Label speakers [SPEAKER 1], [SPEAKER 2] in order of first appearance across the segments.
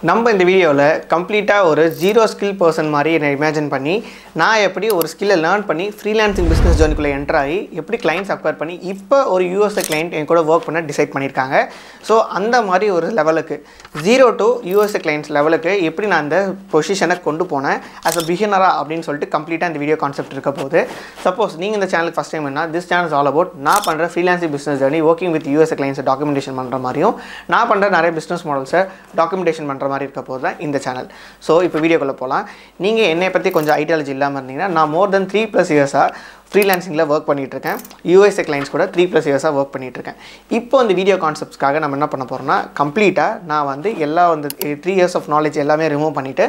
[SPEAKER 1] நம்ம இந்த வீடியோவில் கம்ப்ளீட்டாக ஒரு ஜீரோ ஸ்கில் பர்சன் மாதிரி என்னை இமேஜின் பண்ணி நான் எப்படி ஒரு ஸ்கில்லை லேர்ன் பண்ணி ஃப்ரீலான்சிங் பிஸ்னஸ் ஜர்னிக்குள்ளே என்டர் ஆகி எப்படி கிளைண்ட்ஸ் அக்வயர் பண்ணி இப்போ ஒரு யூஎஸ்ஏ கிளைண்ட் என் கூட ஒர்க் பண்ண டிசைட் பண்ணியிருக்காங்க. ஸோ அந்த மாதிரி ஒரு லெவலுக்கு 0 to யூஎஸ்ஏ கிளைண்ட்ஸ் லெவலுக்கு எப்படி நான் அந்த பொசிஷனை கொண்டு போனேன் ஆஸ் அ பிகினரா அப்படின்னு சொல்லிட்டு கம்ப்ளீட்டாக இந்த வீடியோ கான்செப்ட் இருக்க போது. சப்போஸ் நீங்கள் இந்த சேனலுக்கு ஃபஸ்ட் டைம் என்ன திஸ் சேனல் ஆல் அபவுட் நான் பண்ணுற freelancing business journey working with USA கிளைண்ட்ஸை டாக்குமெண்டேஷன் பண்ணுற மாதிரியும் நான் பண்ணுற நிறைய பிஸ்னஸ் மாடல்ஸை டாக்குமெண்டேஷன் பண்ணுற மாதிரி இருக்க போது தான் இந்த சேனல். ஸோ இப்போ வீடியோக்குள்ளே போகலாம். நீங்கள் என்னை பற்றி கொஞ்சம் ஐடியாலஜி இல்லாமல் இருந்தீங்கன்னா நான் மோர் தென் 3+ இயர்ஸாக ஃப்ரீலான்சிங்கில் ஒர்க் பண்ணிகிட்ருக்கேன். யூஎஸ்ஏ கிளைண்ட்ஸ் கூட 3+ இயர்ஸாக ஒர்க் பண்ணிகிட்ருக்கேன். இப்போ இந்த வீடியோ கான்செப்ட்ஸ்க்காக நம்ம என்ன பண்ண போகிறோம்னா கம்ப்ளீட்டாக நான் வந்து எல்லா வந்து 3 years ஆஃப் நாலேஜ் எல்லாமே ரிமூவ் பண்ணிவிட்டு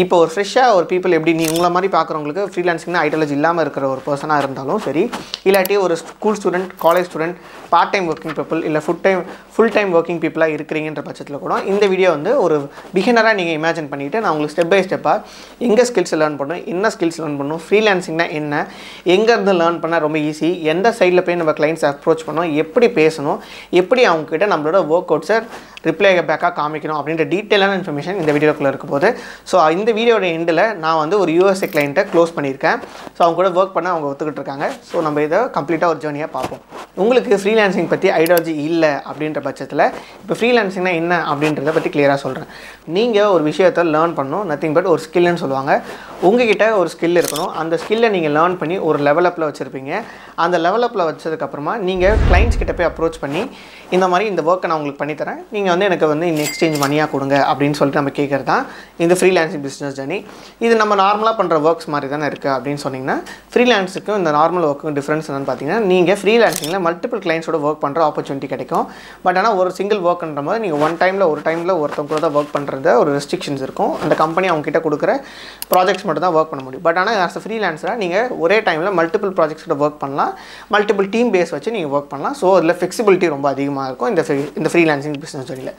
[SPEAKER 1] இப்போ ஒரு ஃப்ரெஷ்ஷாக ஒரு பீப்புள் எப்படி நீ உங்களை மாதிரி பார்க்குறவங்களுக்கு ஃப்ரீலான்சிங்னா ஐடியாலஜி இல்லாமல் இருக்கிற ஒரு பர்சனாக இருந்தாலும் சரி, இல்லாட்டி ஒரு school student, college student, part time working people இல்லை ஃபுல் டைம் ஒர்க்கிங் பீப்புளாக இருக்கிறீங்கன்ற பட்சத்தில் கூட இந்த வீடியோ வந்து ஒரு பிகினராக நீங்கள் இமேஜின் பண்ணிவிட்டு நான் உங்களுக்கு ஸ்டெப் பை ஸ்டெப்பாக எங்கே ஸ்கில்ஸ் லேர்ன் பண்ணணும், என்ன ஸ்கில்ஸ் லேர்ன் பண்ணணும், ஃப்ரீலான்சிங்னா என்ன, எங்கே லேர்ன் பண்ண ரொம்ப ஈஸி, எந்த சைடில் போய் நம்ம கிளைண்ட்ஸ் அப்ரோச் பண்ணோம், எப்படி பேசணும், எப்படி அவங்ககிட்ட நம்மளோட ஒர்க் அவுட்ஸை ரிப்ளை பேக்காக காமிக்கணும் அப்படின்ற டீட்டெயிலான இன்ஃபர்மேஷன் இந்த வீடியோக்குள்ளே இருக்க போது. ஸோ இந்த வீடியோட எண்டில் நான் வந்து ஒரு யூஎஸ்ஏ கிளைண்ட்டை க்ளோஸ் பண்ணியிருக்கேன். ஸோ அவங்க கூட ஒர்க் பண்ண அவங்க ஒத்துக்கிட்டு இருக்காங்க. ஸோ நம்ம இதை கம்ப்ளீட்டாக ஒரு ஜேர்னியாக பார்ப்போம். உங்களுக்கு ஃப்ரீலான்சிங் பற்றி ஐடியாலஜி இல்லை அப்படின்ற பட்சத்தில் இப்போ ஃப்ரீலான்சிங்னா என்ன அப்படின்றத பற்றி கிளியராக சொல்கிறேன். நீங்கள் ஒரு விஷயத்தை லேர்ன் பண்ணணும், நத்திங் பட் ஒரு ஸ்கில்னு சொல்லுவாங்க. உங்ககிட்ட ஒரு ஸ்கில் இருக்கணும். அந்த ஸ்கில்லை நீங்கள் லேர்ன் பண்ணி ஒரு லெவலப்பில் வச்சுருப்பீங்க. அந்த லெவலப்பில் வச்சதுக்கப்புறமா நீங்கள் கிளைண்ட்ஸ் கிட்ட போய் அப்ரோச் பண்ணி இந்த மாதிரி இந்த ஒர்க்கை நான் உங்களுக்கு பண்ணித்தரேன், நீங்கள் வந்து எனக்கு வந்து இந்த எக்ஸ்சேஞ்ச் மணியாக கொடுங்க அப்படின்னு சொல்லிட்டு நம்ம கேட்குறது தான் இந்த ஃப்ரீலான்சிங் பிஸ்னஸ் ஜர்னி. இது நம்ம நார்மலாக பண்ணுற ஒர்க்ஸ் மாதிரி தானே இருக்குது அப்படின்னு சொன்னிங்கன்னா ஃப்ரீலான்ஸுக்கும் இந்த நார்மல் ஒர்க்குக்கும் டிஃப்ரென்ஸ் என்னென்னு பார்த்தீங்கன்னா நீங்கள் ஃப்ரீலான்சிங்கில் மல்டிபிள் கிளைண்ட்ஸோட ஒர்க் பண்ணுற ஆப்பர்ச்சுனிட்டி கிடைக்கும். பட் ஆனால் ஒரு சிங்கிள் ஒர்க்ன்ற போது நீங்கள் ஒரு டைமில் ஒருத்தவங்க கூட தான் ஒர்க் பண்ணுறது ஒரு ரெஸ்ட்ரிக்ஷன்ஸ் இருக்கும். அந்த கம்பெனி அவங்ககிட்ட கொடுக்குற ப்ராஜெக்ட்ஸ் மட்டும் தான் ஒர்க் பண்ண முடியும். பட் ஆனால் ஆஸ் அ ஃப்ரீலான்ஸராக நீங்கள் ஒரே டைமில் மல்டிபிள் ப்ராஜெக்ட்ஸோட ஒர்க் பண்ணலாம், மல்டிபிள் டீம் பேஸ் வச்சு நீங்கள் ஒர்க் பண்ணலாம். ஸோ அதில் ஃப்ளெக்சிபிலிட்டி ரொம்ப அதிகமாக இருக்கும் இந்த ஃப்ரீலான்சிங் பிஸ்னஸ் ஜர்னியில்.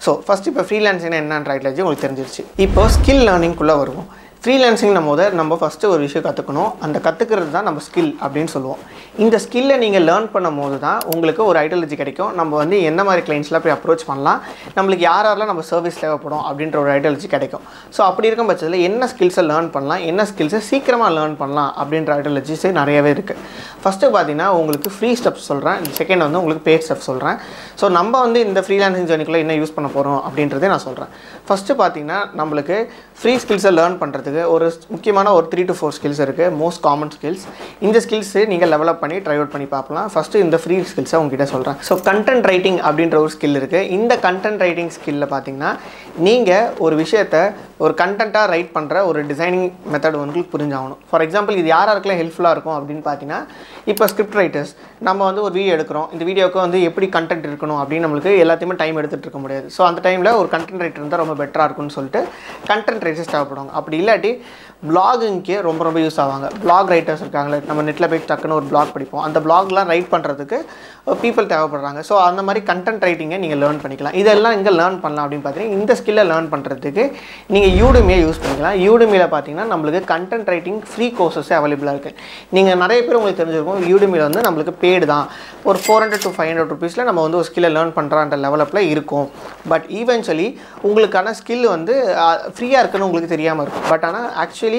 [SPEAKER 1] ஸோ ஃபஸ்ட் இப்போ ஃப்ரீலான்சிங் என்னன்ற ஐடியாலஜி உங்களுக்கு தெரிஞ்சிருச்சு. இப்போ ஸ்கில் லேர்னிங்குள்ளே வருவோம். ஃப்ரீலான்சிங் நம்ம ஃபஸ்ட்டு ஒரு விஷயம் கற்றுக்கணும். அந்த கற்றுக்கிறது தான் நம்ம ஸ்கில் அப்படின்னு சொல்லுவோம். இந்த ஸ்கில்லை நீங்கள் லேர்ன் பண்ணும் போது தான் உங்களுக்கு ஒரு ஐடியாலஜி கிடைக்கும். நம்ம வந்து எந்த மாதிரி கிளைண்ட்ஸ்லாம் போய் அப்ரோச் பண்ணலாம், நம்மளுக்கு யாரெல்லாம் நம்ம சர்வீஸ் தேவைப்படும் அப்படின்ற ஒரு ஐடியாலஜி கிடைக்கும். ஸோ அப்படி இருக்கும் பட்சத்தில் என்ன ஸ்கில்ஸை லேர்ன் பண்ணலாம், என்ன ஸ்கில்ஸை சீக்கிரமாக லேர்ன் பண்ணலாம் அப்படின்ற ஐடியாலஜிஸே நிறையவே இருக்குது. ஃபஸ்ட்டு பார்த்தீங்கன்னா உங்களுக்கு ஃப்ரீ ஸ்டெப்ஸ் சொல்கிறேன், செகண்ட் வந்து உங்களுக்கு பேட் ஸ்டெப்ஸ் சொல்கிறேன். ஸோ நம்ம வந்து இந்த ஃப்ரீலான்சிங் ஜர்னிக்குள்ளே என்ன யூஸ் பண்ண போகிறோம் அப்படின்றதே நான் சொல்கிறேன். ஃபஸ்ட்டு பார்த்தீங்கன்னா நம்மளுக்கு ஃப்ரீ ஸ்கில்ஸை லேர்ன் பண்ணுறதுக்கு ஒரு முக்கியமான ஒரு 3 to 4 ஸ்கில்ஸ் இருக்குது, மோஸ்ட் காமன் ஸ்கில்ஸ். இந்த ஸ்கில்ஸு நீங்கள் டெவலப் பண்ணி ட்ரை அவுட் பண்ணி பார்க்கலாம். ஃபஸ்ட்டு இந்த ஃப்ரீ ஸ்கில்ஸை உங்ககிட்ட சொல்கிறேன். ஸோ கண்டென்ட் ரைட்டிங் அப்படின்ற ஒரு ஸ்கில் இருக்குது. இந்த கண்டென்ட் ரைட்டிங் ஸ்கில்லில் பார்த்தீங்கன்னா நீங்கள் ஒரு விஷயத்தை ஒரு கண்டென்ட்டாக ரைட் பண்ணுற ஒரு டிசைனிங் மெத்தட் உங்களுக்கு புரிஞ்சாகணும். ஃபார் எக்ஸாம்பிள் இது யாருக்கெல்லாம் ஹெல்ப்ஃபுல்லாக இருக்கும் அப்படின்னு பார்த்தீங்கன்னா இப்போ ஸ்கிரிப்ட் ரைட்டர்ஸ் நம்ம வந்து ஒரு வீடியோ எடுக்கிறோம், இந்த வீடியோவுக்கு வந்து எப்படி கண்டென்ட் இருக்கணும் அப்படின்னு நம்மளுக்கு எல்லாத்தையுமே டைம் எடுத்துகிட்டு இருக்க முடியாது. ஸோ அந்த டைமில் ஒரு கண்டென்ட் ரைட்டர் இருந்தால் ரொம்ப பெட்டராக இருக்கும்னு சொல்லிட்டு கண்டென்ட் ரைட்டர்ஸ் தேவைப்படுவாங்க. அப்படி இல்லாட்டி பிளாகிங்க்கு ரொம்ப யூஸ் ஆவாங்க. பிளாக் ரைட்டர்ஸ் இருக்காங்களே, நம்ம நெட்டில் போய் டக்குன்னு ஒரு பிளாக் படிப்போம், அந்த பிளாக்லாம் ரைட் பண்ணுறதுக்கு பீப்புள் தேவைப்படுறாங்க. ஸோ அந்த மாதிரி கண்டென்ட் ரைட்டிங்கை நீங்கள் லேர்ன் பண்ணிக்கலாம். இதெல்லாம் இங்கே லேர்ன் பண்ணலாம் அப்படின்னு பார்த்தீங்கன்னா இந்த ஸ்கில்லை லேர்ன் பண்ணுறதுக்கு நீங்கள் யூடெமியை யூஸ் பண்ணிக்கலாம். யூடெமியில் பார்த்தீங்கன்னா நம்மளுக்கு கண்டென்ட் ரைட்டிங் ஃப்ரீ கோர்சஸே அவைலபிளாக இருக்குது. நீங்கள் நிறைய பேர் உங்களுக்கு தெரிஞ்சிருக்கும் யூடெமியில் வந்து நம்மளுக்கு பேடு தான், ஒரு 400 to 500 rupees நம்ம வந்து ஒரு ஸ்கில்லை லேர்ன் பண்ணுறான்ற லெவலப்பில் இருக்கும். பட் ஈவென்ச்சுவலி உங்களுக்கான ஸ்கில் வந்து ஃப்ரீயாக இருக்குன்னு உங்களுக்கு தெரியாமல் இருக்கும். பட் ஆனால் ஆக்சுவலி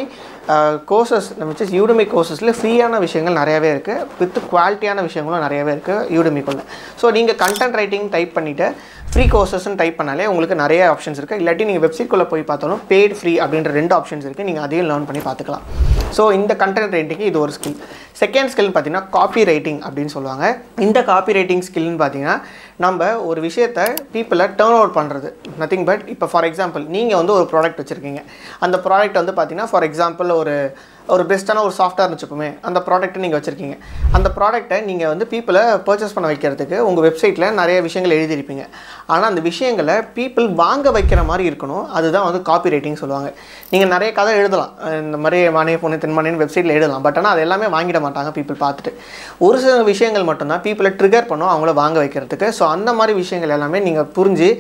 [SPEAKER 1] கோர்சஸ் நம்ம யூடெமி கோர்சஸில் ஃப்ரீயான விஷயங்கள் நிறையாவே இருக்குது, வித் குவாலிட்டியான விஷயங்களும் நிறையாவே இருக்குது யூடெமிக்குள்ளே. ஸோ நீங்கள் கண்டென்ட் ரைட்டிங் டைப் பண்ணிவிட்டு ஃப்ரீ கோர்சஸ்ன்னு டைப் பண்ணாலே உங்களுக்கு நிறைய ஆப்ஷன்ஸ் இருக்குது. இல்லாட்டி நீங்கள் வெப்சைட்குள்ளே போய் பார்த்தாலும் பெய்ட் ஃப்ரீ அப்படின்ற 2 ஆப்ஷன்ஸ் இருக்குது. நீங்கள் அதையும் லேர்ன் பண்ணி பார்த்துக்கலாம். ஸோ இந்த கண்டென்ட் ரைட்டிங்கு இது ஒரு ஸ்கில். செகண்ட் ஸ்கில் பார்த்தீங்கன்னா காப்பி ரைட்டிங் அப்படின்னு சொல்லுவாங்க. இந்த காப்பி ரைட்டிங் ஸ்கில்னு பார்த்தீங்கன்னா நம்ம ஒரு விஷயத்தை பீப்புளை டர்ன் அவுட் பண்ணுறது, நத்திங் பட் இப்போ ஃபார் எக்ஸாம்பிள் நீங்கள் வந்து ஒரு ப்ராடக்ட் வச்சுருக்கீங்க. அந்த ப்ராடக்ட் வந்து பார்த்தீங்கன்னா ஃபார் எக்ஸாம்பிள் ஒரு பெஸ்ட்டான ஒரு சாஃப்ட்வேர் வச்சுப்போமே, அந்த ப்ராடக்ட்டை நீங்கள் வச்சுருக்கீங்க. அந்த ப்ராடக்ட்டை நீங்கள் வந்து பீப்புளை பர்ச்சேஸ் பண்ண வைக்கிறதுக்கு உங்கள் வெப்சைட்டில் நிறைய விஷயங்கள் எழுதியிருப்பீங்க. ஆனால் அந்த விஷயங்களை பீப்புள் வாங்க வைக்கிற மாதிரி இருக்கணும். அதுதான் வந்து காப்பி ரைட்டிங் சொல்லுவாங்க. நீங்கள் நிறைய கதை எழுதலாம், இந்த மாதிரி மானே பொண்ணு தென்மானேன்னு வெப்சைட்டில் எழுதலாம். பட் ஆனால் அது எல்லாமே வாங்கிட மாட்டாங்க பீப்புள் பார்த்துட்டு. ஒரு சில விஷயங்கள் மட்டும்தான் பீப்புளை ட்ரிகர் பண்ணும் அவங்கள வாங்க வைக்கிறதுக்கு. ஸோ அந்த மாதிரி விஷயங்கள் எல்லாமே நீங்கள் புரிஞ்சு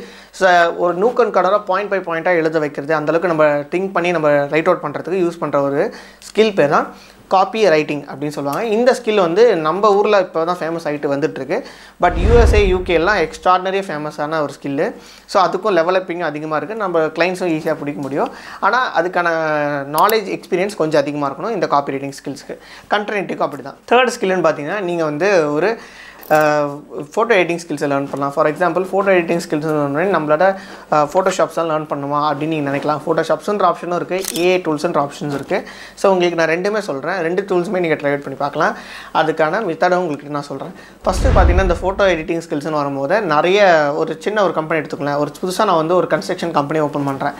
[SPEAKER 1] ஒரு நூக் அண்ட் கார்னராக பாயிண்ட் பை பாயிண்ட்டாக எழுத வைக்கிறது, அந்தளவுக்கு நம்ம திங்க் பண்ணி நம்ம ரைட் அவுட் பண்ணுறதுக்கு யூஸ் பண்ணுற ஒரு ஸ்கில் பேர் தான் காப்பி ரைட்டிங் அப்படின்னு சொல்லுவாங்க. இந்த ஸ்கில் வந்து நம்ம ஊரில் இப்போ தான் ஃபேமஸ் ஆகிட்டு வந்துட்டுருக்கு. பட் USA UK எல்லாம் எக்ஸ்ட்ராடினரியாக ஃபேமஸான ஒரு ஸ்கில்லு. ஸோ அதுக்கும் டெவலப்பிங் அதிகமாக இருக்குது. நம்ம கிளைண்ட்ஸும் ஈஸியாக பிடிக்க முடியும். ஆனால் அதுக்கான நாலேஜ் எக்ஸ்பீரியன்ஸ் கொஞ்சம் அதிகமாக இருக்கணும் இந்த காப்பி ரைட்டிங் ஸ்கில்ஸ்க்கு. கண்டென்ட்டுக்கும் அப்படி தான். தேர்ட் ஸ்கில்னு பார்த்தீங்கன்னா நீங்கள் வந்து ஒரு ஃபோட்டோ எடிட்டிங் ஸ்கில்ஸை லேர்ன் பண்ணலாம். For example photo editing skills நம்மளோட ஃபோட்டோஷாப்ஸ் தான் லேர்ன் பண்ணுமா அப்படின்னு நீங்கள் நினைக்கலாம். ஃபோட்டோஷாப்ஸுன்ற ஆப்ஷனும் இருக்குது, AI டூல்ஸுன்ற ஆப்ஷன்ஸ் இருக்குது. ஸோ உங்களுக்கு நான் ரெண்டுமே சொல்கிறேன். ரெண்டு டூல்ஸுமே நீங்கள் ட்ரை அவுட் பண்ணி பார்க்கலாம். அதுக்கான மெத்தடும் உங்களுக்கு நான் சொல்கிறேன். ஃபஸ்ட்டு பார்த்தீங்கன்னா இந்த ஃபோட்டோ எடிட்டிங் ஸ்கில்ஸ்னு வரும்போது நிறைய ஒரு சின்ன ஒரு கம்பெனி எடுத்துக்கலாம். ஒரு புதுசாக நான் வந்து ஒரு கன்ஸ்ட்ரக்ஷன் கம்பெனி ஓப்பன் பண்ணுறேன்.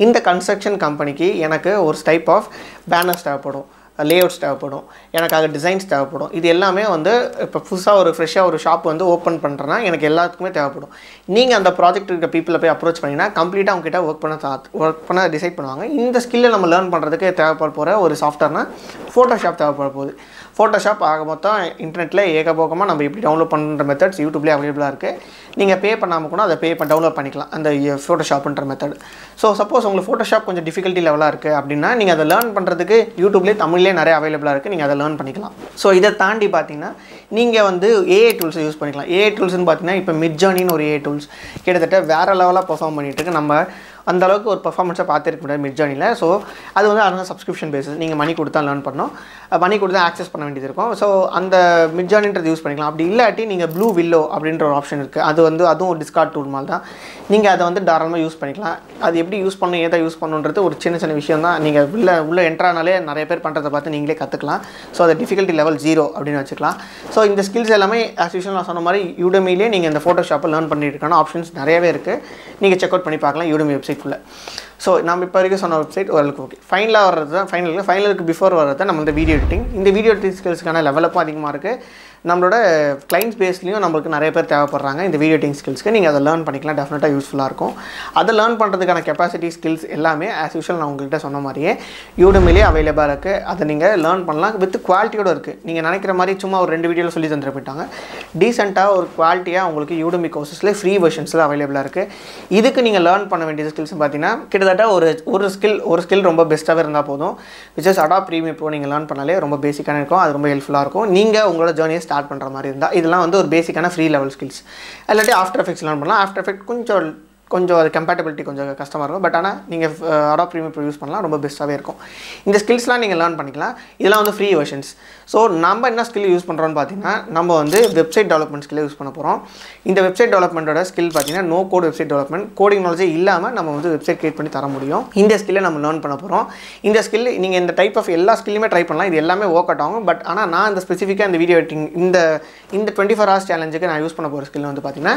[SPEAKER 1] இந்த கன்ஸ்ட்ரக்ஷன் கம்பெனிக்கு எனக்கு ஒரு டைப் ஆஃப் பேனர்ஸ் தேவைப்படும், லேஅவுட்ஸ் தேவைப்படும், எனக்காக டிசைன்ஸ் தேவைப்படும். இது எல்லாமே வந்து இப்போ புதுசாக ஒரு ஃப்ரெஷ்ஷாக ஒரு ஷாப் வந்து ஓப்பன் பண்ணுறேன்னா எனக்கு எல்லாத்துக்குமே தேவைப்படும். நீங்கள் அந்த ப்ராஜெக்ட் இருக்க பீப்புளை போய் அப்ரோச் பண்ணிங்கன்னா கம்ப்ளீட்டாக அவங்ககிட்ட ஒர்க் பண்ண டிசைட் பண்ணுவாங்க. இந்த ஸ்கில்லை நம்ம லேர்ன் பண்ணுறதுக்கு தேவைப்பட போகிற ஒரு சாஃப்ட்வேர்னால் ஃபோட்டோஷாப் தேவைப்பட போகுது. ஃபோட்டோஷாப் ஆக மொத்தம் இன்டர்நெட்டில் ஏகபோகமாக நம்ம எப்படி டவுன்லோட் பண்ணுற மெத்தட்ஸ் யூடியூப்லேயே அவைலபிளாக இருக்குது. நீங்கள் பே பண்ணாமல் கூட அதை டவுன்லோட் பண்ணிக்கலாம் அந்த ஃபோட்டோஷாப்ன்ற மெத்தட். ஸோ சப்போஸ் உங்களுக்கு ஃபோட்டோஷாப் கொஞ்சம் டிஃபிகல்ட்டி லெவலாக இருக்குது அப்படின்னா நீங்கள் அதை லேர்ன் பண்ணுறதுக்கு யூடியூப்லேயே தமிழ்லேயே நிறைய அவைலபிளாக இருக்குது. நீங்கள் அதை லேர்ன் பண்ணிக்கலாம். ஸோ இதை தாண்டி பார்த்தீங்கன்னா நீங்கள் வந்து AI டூல்ஸை யூஸ் பண்ணிக்கலாம். AI டூல்ஸ்னு பார்த்தீங்கன்னா இப்போ மிட்ஜர்னின்னு ஒரு AI டூல்ஸ் கிட்டத்தட்ட வேறு லெவலாக பெர்ஃபார்ம் பண்ணிகிட்டு இருக்கு. நம்ம அந்தளவுக்கு ஒரு பர்ஃபார்மன்ஸை பார்த்துருக்க முடியாது மிட்ஜர்னியில். ஸோ அது வந்து அதனால் சப்ஸ்கிரிப்ஷன் பேஸஸ், நீங்கள் மணி கொடுத்தா லேர்ன் பண்ணணும், மணி கொடுத்தா ஆக்சஸ் பண்ண வேண்டியது இருக்கும். ஸோ அந்த மிட்ஜர்னின்றது யூஸ் பண்ணிக்கலாம். அப்படி இல்லாட்டி நீங்கள் ப்ளூ வில்லோ அப்படின்ற ஒரு ஆப்ஷன் இருக்குது. அது வந்து அதுவும் ஒரு டிஸ்கார்ட் டூல் மாதிரி தான். நீங்கள் அதை வந்து தாராளமாக யூஸ் பண்ணிக்கலாம். அது எப்படி யூஸ் பண்ணணும், ஏதா யூஸ் பண்ணணுன்றது ஒரு சின்ன சின்ன விஷயம் தான். நீங்கள் உள்ளே என்ட்ரானாலே நிறைய பேர் பண்ணுறதை பார்த்து நீங்களே கற்றுக்கலாம். ஸோ அது டிஃபிகல்ட்டி லெவல் 0 அப்படின்னு வச்சுக்கலாம். ஸோ இந்த ஸ்கில்ஸ் எல்லாமே ஆஸ் யூஷுவல் நான் சொன்ன மாதிரி யூடமிலே நீங்கள் இந்த ஃபோட்டோஷாப்பை லேர்ன் பண்ணியிருக்கான ஆப்ஷன்ஸ் நிறையவே இருக்குது. நீங்கள் செக் அவுட் பண்ணி பார்க்கலாம் யூடமி வெப்சைட்குள்ளே. ஸோ நம்ம இப்போ வரைக்கும் சொன்ன வெப்சைட் ஓரளவுக்கு ஓகே. ஃபைனலாக வர்றது தான் ஃபைனலுக்கு பிஃபோர் வர்றது தான் நம்ம இந்த வீடியோ எடிட்டிங். இந்த வீடியோ எடிட்டிங் ஸ்கில்ஸ்க்கான லெவலப்பும் அதிகமாக இருக்குது. நம்மளோட கிளைண்ட்ஸ் பேஸ்லேயும் நம்மளுக்கு நிறைய பேர் தேவைப்படுறாங்க இந்த வீடியோ எடிட்டிங் ஸ்கில்ஸ்க்கு. நீங்கள் அதை லேர்ன் பண்ணிக்கலாம், டெஃபினட்டாக யூஸ்ஃபுல்லாக இருக்கும். அதை லேர்ன் பண்ணுறதுக்கான கெப்பாசிட்டி ஸ்கில்ஸ் எல்லாமே ஆஸ் யூஷுவல் நான் உங்கள்கிட்ட சொன்ன மாதிரியே யூடமிலே அவைலபிளாக இருக்குது. அதை நீங்கள் லேர்ன் பண்ணலாம். வித் குவாலிட்டியோடு இருக்குது. நீங்கள் நினைக்கிற மாதிரி சும்மா ஒரு 2 வீடியோவில் சொல்லி தந்துட்டு போயிட்டாங்க. டீசெண்டாக ஒரு குவாலிட்டியாக உங்களுக்கு யூடமி கோர்சஸில் ஃப்ரீ வெர்ஷன்ஸில் அவைலபிளாக இருக்குது. இதுக்கு நீங்கள் லேர்ன் பண்ண வேண்டிய ஸ்கில்ஸ் பார்த்தீங்கன்னா கிட்டத்தட்ட ஒரு ஸ்கில் ரொம்ப பெஸ்ட்டாகவே இருந்தால் போதும். Which is Adobe Premiere Pro நீங்கள் லேர்ன் பண்ணாலே ரொம்ப பேசிக்கான இருக்கும். அது ரொம்ப ஹெல்ப்ஃபுல்லாக இருக்கும். நீங்கள் உங்களோட ஜேர்னியை ஸ்டார்ட் பண்ணுற மாதிரி இருந்தால் இதெல்லாம் வந்து ஒரு பேசிக்கான ஃப்ரீ லெவல் ஸ்கில்ஸ். இல்லாட்டி ஆஃப்டர் எஃபெக்ட்ஸ் லேர்ன் பண்ணலாம். ஆஃப்டர் எஃபெக்ட் கொஞ்சம் அது கம்பேட்டபிலிட்டி கொஞ்சம் கஷ்டமாக இருக்கும். பட் ஆனால் நீங்கள் அடாப் ப்ரீமியர் ப்ரோ யூஸ் பண்ணலாம், ரொம்ப பெஸ்ட்டாகவே இருக்கும். இந்த ஸ்கில்ஸ்லாம் நீங்கள் லேர்ன் பண்ணிக்கலாம். இதெல்லாம் வந்து ஃப்ரீ வெர்ஷன்ஸ். ஸோ நம்ம என்ன ஸ்கில் யூஸ் பண்ணுறோன்னு பார்த்தீங்கன்னா நம்ம வந்து வெப்சைட் டெவலப்மெண்ட் ஸ்கில் யூஸ் பண்ண போகிறோம். இந்த வெப்சைட் டெவலப்மெண்ட்டோட ஸ்கில் பார்த்தீங்கன்னா no code website development, coding நாலேஜே இல்லாமல் நம்ம வந்து வெப்சைட் கிரியேட் பண்ணி தர முடியும். இந்த ஸ்கில்லை நம்ம லேர்ன் பண்ண போகிறோம். இந்த ஸ்கில் நீங்கள் இந்த டைப் ஆஃப் எல்லா ஸ்கில்லுமே ட்ரை பண்ணலாம். இது எல்லாமே ஒர்க் அவுட் ஆகும். பட் ஆனால் நான் இந்த ஸ்பெசிஃபிக்காக இந்த வீடியோ எடிட்டிங் இந்த 24 hours சேலஞ்சுக்கு நான் யூஸ் பண்ண போகிற ஸ்கில் வந்து பார்த்தீங்கன்னா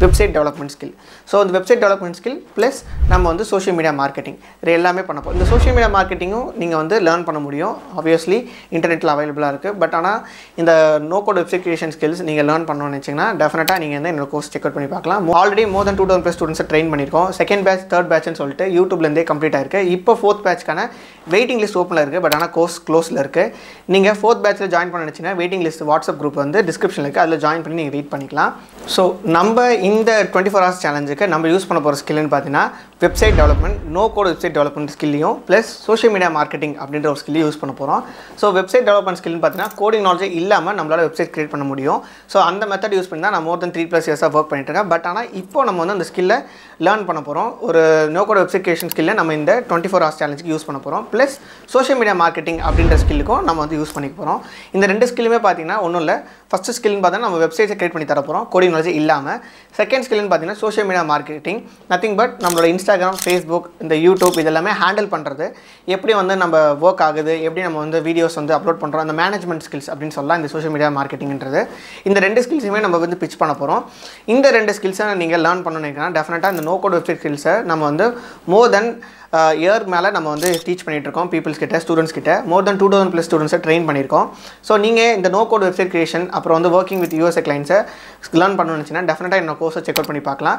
[SPEAKER 1] வெப்சைட் டெவலப்மெண்ட் ஸ்கில். ஸோ இந்த வெப்சைட் டெவலப்மெண்ட் ஸ்கில் ப்ளஸ் நம்ம வந்து சோஷியல் மீடியா மார்க்கெட்டிங் இது எல்லாமே பண்ண போகிறோம். இந்த சோஷியல் மீடியா மார்க்கெட்டிங்கும் நீங்கள் வந்து லேர்ன் பண்ண முடியும். ஆப்வியஸ்லி இன்டர்நெட்டில் அவைலபிளாக இருக்குது. பட் ஆனால் இந்த no code website creation skills நீங்கள் லேர்ன் பண்ணணும்னு நினச்சிங்கன்னா டெஃபினட்டாக நீங்கள் வந்து என்னோட கோர்ஸ் செக் அவுட் பண்ணி பார்க்கலாம். ஆல்ரெடி மோர் தென் 2000+ ஸ்டூடெண்ட்ஸை ட்ரெயின் பண்ணியிருக்கோம். செகண்ட் பேட்ச், தேர்ட் பேட்ச்னு சொல்லிட்டு யூடியூப்லேருந்தே கம்ப்ளீட் ஆயிருக்கு. இப்போ 4th பேட்ச்க்கான வெயிட்டிங் லிஸ்ட் ஓப்பனில் இருக்குது. பட் ஆனால் கோர்ஸ் க்ளோஸில் இருக்குது. நீங்கள் 4th பேட்ச்சில் ஜாயின் பண்ண நினச்சிங்கன்னா வெயிட்டிங் லிஸ்ட் வாட்ஸ்அப் குரூப் வந்து டிஸ்கிரிப்ஷனில் இருக்குது. அதில் ஜாயின் பண்ணி நீங்கள் வெயிட் பண்ணிக்கலாம். ஸோ நம்ம இந்த 24 hours சேலஞ்சுக்கு நம்ம யூஸ் பண்ண போகிற ஸ்கில்னு பார்த்தீங்கன்னா website development, no code website development ஸ்கில்லையும் ப்ளஸ் சோஷியல் மீடியா மார்க்கெட்டிங் அப்படின்ற ஒரு ஸ்கில்லையும் யூஸ் பண்ண போகிறோம். ஸோ வெப்சைட் டெவலப்மெண்ட் ஸ்கில்னு பார்த்தீங்கன்னா கோடிங் நாலேஜே இல்லாமல் நம்மளால் வெப்சைட் கிரியேட் பண்ண முடியும். ஸோ அந்த மெத்தட் யூஸ் பண்ணி தான் நான் மோர் தென் 3+ years ஒர்க் பண்ணிட்டு இருக்கேன். பட் ஆனால் இப்போ நம்ம வந்து அந்த ஸ்கில்லை லேர்ன் பண்ண போகிறோம். ஒரு நோ கோட் வெப்சைட் கிரியேஷன் ஸ்கில்லை நம்ம இந்த 24 hours சேலஞ்சுக்கு யூஸ் பண்ண போகிறோம். ப்ளஸ் சோஷியல் மீடியா மார்க்கெட்டிங் அப்படின்ற ஸ்கில்லுக்கும் நம்ம வந்து யூஸ் பண்ணிக்க போகிறோம். இந்த 2 ஸ்கில்லுமே பார்த்தீங்கன்னா ஒன்றும் இல்லை. ஃபஸ்ட்டு ஸ்கில்னு பார்த்தா நம்ம வெப்சைட்ஸை கிரியேட் பண்ணி தர போகிறோம் கோடிங் நாலேஜ் இல்லாமல். செகண்ட் ஸ்கில்னு பார்த்தீங்கன்னா social media marketing, nothing but நம்மளோட இன்ஸ்டாகிராம், ஃபேஸ்புக், இந்த யூடியூப் இதெல்லாமே ஹேண்டில் பண்ணுறது, எப்படி வந்து நம்ம ஒர்க் ஆகுது, எப்படி நம்ம வந்து வீடியோஸ் வந்து அப்லோட் பண்ணுறோம், அந்த மேனேஜ்மெண்ட் ஸ்கில்ஸ் அப்படின்னு சொல்லலாம் இந்த சோஷியல் மீடியா மார்க்கெட்டிங்ன்றது. இந்த 2 ஸ்கில்ஸுமே நம்ம வந்து பிச் பண்ண போகிறோம். இந்த 2 ஸ்கில்ஸை நீங்கள் லேர்ன் பண்ணணுன்னா டெஃபினட்டாக இந்த நோ கோட் வெப்சைட் ஸ்கில்ஸை நம்ம வந்து மோர் தென் இயர் மேலே நம்ம வந்து டீச் பண்ணிகிட்ருக்கோம். பீப்புள்ஸ் கிட்ட, ஸ்டூடெண்ட்ஸ் கிட்ட மோர் தென் 2000+ ஸ்டூடெண்ட்ஸை ட்ரெயின் பண்ணியிருக்கோம். ஸோ நீங்கள் இந்த நோ கோட் வெப்சைட் கிரியேஷன் அப்புறம் வந்து ஒர்க்கிங் வித் USA கிளைண்ட்ஸை லேர்ன் பண்ணணும்னு டெஃபினட்டாக என்னோட கோர்ஸை செக் அவுட் பண்ணி பார்க்கலாம்.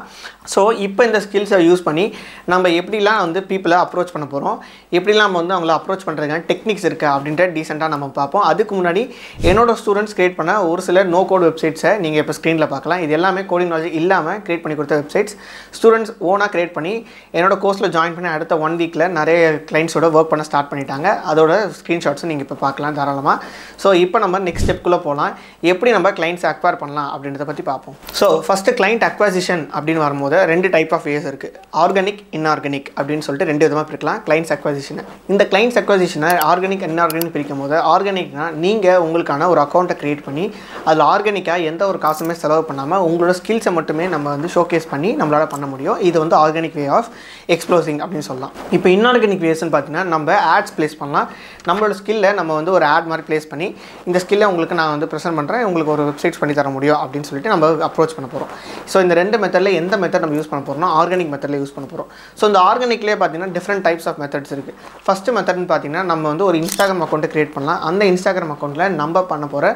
[SPEAKER 1] ஸோ இப்போ இந்த ஸ்கில்ஸை யூஸ் பண்ணி நம்ம எப்படிலாம் வந்து பீப்புளை அப்ரோச் பண்ண போகிறோம், எப்படிலாம் நம்ம வந்து அவங்கள அப்ரோச் பண்ணுறதுக்கான டெக்னிக்ஸ் இருக்குது அப்படின்ற டீசெண்டாக நம்ம பார்ப்போம். அதுக்கு முன்னாடி என்னோடய ஸ்டூடெண்ட்ஸ் கிரியேட் பண்ண ஒரு சில நோ கோட் வெப்சைட்ஸை நீங்கள் இப்போ ஸ்க்ரீனில் பார்க்கலாம். இது எல்லாமே கோடிங் நாலேஜ் இல்லாமல் கிரியேட் பண்ணி கொடுத்த வெப்சைட்ஸ். ஸ்டூடெண்ட்ஸ் ஓனாக கிரியேட் பண்ணி என்னோட கோர்ஸில் ஜாயின் பண்ணி அடுத்த 1 வீக்கில் நிறைய கிளைண்ட்ஸோட ஒர்க் பண்ண ஸ்டார்ட் பண்ணிட்டாங்க. அதோட ஸ்க்ரீன்ஷாட்ஸும் நீங்கள் இப்போ பார்க்கலாம் தாராளமாக. ஸோ இப்போ நம்ம நெக்ஸ்ட் ஸ்டெப்குள்ளே போகலாம். எப்படி நம்ம கிளைண்ட்ஸ் அக்வயர் பண்ணலாம் அப்படின்றத பற்றி பார்ப்போம். ஸோ ஃபஸ்ட்டு கிளைண்ட் அக்வசிஷன் அப்படின்னு வரும்போது 2 டைப் ஆஃப் வேஸ் இருக்குது. ஆர்கானிக், இன்ஆர்கானிக் அப்படின்னு சொல்லிட்டு 2 விதமாக பிரிக்கலாம் கிளைண்ட்ஸ் அக்வசிஷனை. இந்த கிளைண்ட்ஸ் அக்வசிஷனை ஆர்கானிக், இன்ஆர்கானிக் பிரிக்கும் போது ஆர்கானிக்னா நீங்கள் உங்களுக்கான ஒரு அக்கௌண்ட்டை க்ரியேட் பண்ணி அதில் ஆர்கானிக்காக எந்த ஒரு காசுமே செலவு பண்ணாமல் உங்களோட ஸ்கில்ஸை மட்டுமே நம்ம வந்து ஷோகேஸ் பண்ணி நம்மளால் பண்ண முடியும். இது வந்து ஆர்கானிக் வே ஆஃப் எக்ஸ்ப்ளோசிங் அப்படின்னு சொல்லலாம். இப்போ இன்ஆர்கானிக் வேஸ்ன்னு பார்த்தீங்கன்னா நம்ம ஆட்ஸ் ப்ளேஸ் பண்ணலாம். நம்மளோட ஸ்கில்லை நம்ம வந்து ஒரு ஆட் மாதிரி ப்ளேஸ் பண்ணி இந்த ஸ்கில்லை உங்களுக்கு நான் வந்து ப்ரெசென்ட் பண்ணுறேன், உங்களுக்கு ஒரு வெப்சைட்ஸ் பண்ணி தர முடியும் அப்படின்னு சொல்லிட்டு நம்ம அப்ரோச் பண்ண போகிறோம். ஸோ இந்த 2 மெத்தடில் எந்த மெத்தட் நம்ம யூஸ் பண்ண போகிறோம்னா ஆர்கானிக் மெத்தடில் யூஸ் பண்ண போகிறோம். ஸோ இந்த ஆர்கானிக்லேயே பார்த்தீங்கன்னா டிஃப்ரெண்ட் டைப்ஸ் ஆஃப் மெத்தட்ஸ் இருக்குது. ஃபஸ்ட்டு மெத்தட்னு பார்த்தீங்கன்னா நம்ம வந்து ஒரு இன்ஸ்டாகிராம் அக்கௌண்ட்டை க்ரியேட் பண்ணலாம். அந்த இன்ஸ்டாகிராம் அக்கௌண்ட்டில் நம்ம பண்ண போகிற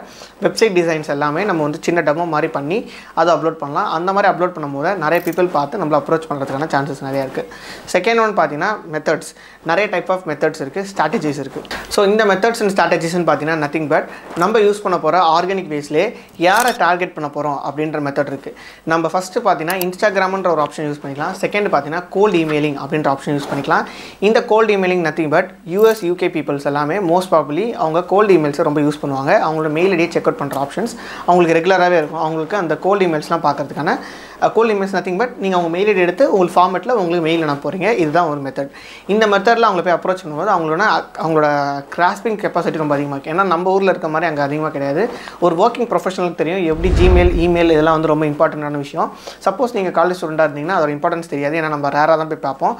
[SPEAKER 1] வெப்சைட் டிசைன்ஸ் எல்லாமே நம்ம வந்து சின்ன டெமோ மாதிரி பண்ணி அதை அப்லோட் பண்ணலாம். அந்த மாதிரி அப்லோட் பண்ணும்போது நிறைய பீப்பிள் பார்த்து நம்மளை அப்ரோச் பண்ணுறதுக்கான சான்சஸ் நிறையா இருக்குது. செகண்ட் ஒன் பார்த்தீங்கன்னா மெத்தட்ஸ். நிறைய டைப் ஆஃப் மெத்தட்ஸ் இருக்குது, ஸ்ட்ராட்டஜிஸ் இருக்குது. ஸோ இந்த மெத்தட்ஸ் அண்ட் ஸ்ட்ராட்டஜிஸ்ன்னு பார்த்தீங்கன்னா நத்திங் பட் நம்ம யூஸ் பண்ண போகிற ஆர்கானிக் பேஸ்லேயே யாரை டார்கெட் பண்ண போகிறோம் அப்படின்ற மெத்தட் இருக்குது. நம்ம ஃபஸ்ட்டு பார்த்தீங்கன்னா இன்ஸ்டாகிராம்ன்ற ஒரு ஆப்ஷன் யூஸ் பண்ணிக்கலாம். செகண்ட் பார்த்தீங்கன்னா கோல்ட் இமெயிலிங் அப்படின்ற ஆப்ஷன் யூஸ் பண்ணிக்கலாம். இந்த cold emailing nothing but US UK peoples எல்லாமே மோஸ்ட் ப்ராபப்லி அவங்க கோல்ட் இமெயில்ஸை ரொம்ப யூஸ் பண்ணுவாங்க. அவங்களோட மெயில் ஐடியை செக் அவுட் பண்ணுற ஆப்ஷன்ஸ் அவங்களுக்கு ரெகுலராகவே இருக்கும். அவங்களுக்கு அந்த கோல்ட் இமெயில்ஸ்லாம் பார்க்கறதுக்கான கோல்ட் இமெயில்ஸ் நத்திங் பட் நீங்கள் அவங்க மெயில் ஐடி எடுத்து உங்களுக்கு ஃபார்மெட்டில் உங்களுக்கு மெயில் அனுப்ப போகிறீங்க. இதுதான் ஒரு மெத்தட். இந்த மெத்தடில் அவங்கள போய் அப்ரோச் பண்ணும்போது அவங்களோட கிராஸ்பிங் கெப்பாசிட்டி ரொம்ப அதிகமாக இருக்குது. ஏன்னா நம்ம ஊரில் இருக்க மாதிரி அங்கே அதிகமாக கிடையாது. ஒரு ஒர்க்கிங் ப்ரொஃபஷனலுக்கு தெரியும் எப்படி ஜிமெயில், இமெயில் இதெல்லாம் வந்து ரொம்ப இம்பார்ட்டண்டான விஷயம். சப்போஸ் நீங்கள் காலேஜ் ஸ்டூடெண்டாக இருந்தீங்கன்னா அதோட இம்பார்ட்டன்ஸ் தெரியாது. ஏன்னா நம்ம ரேராக தான் போய் பார்ப்போம்.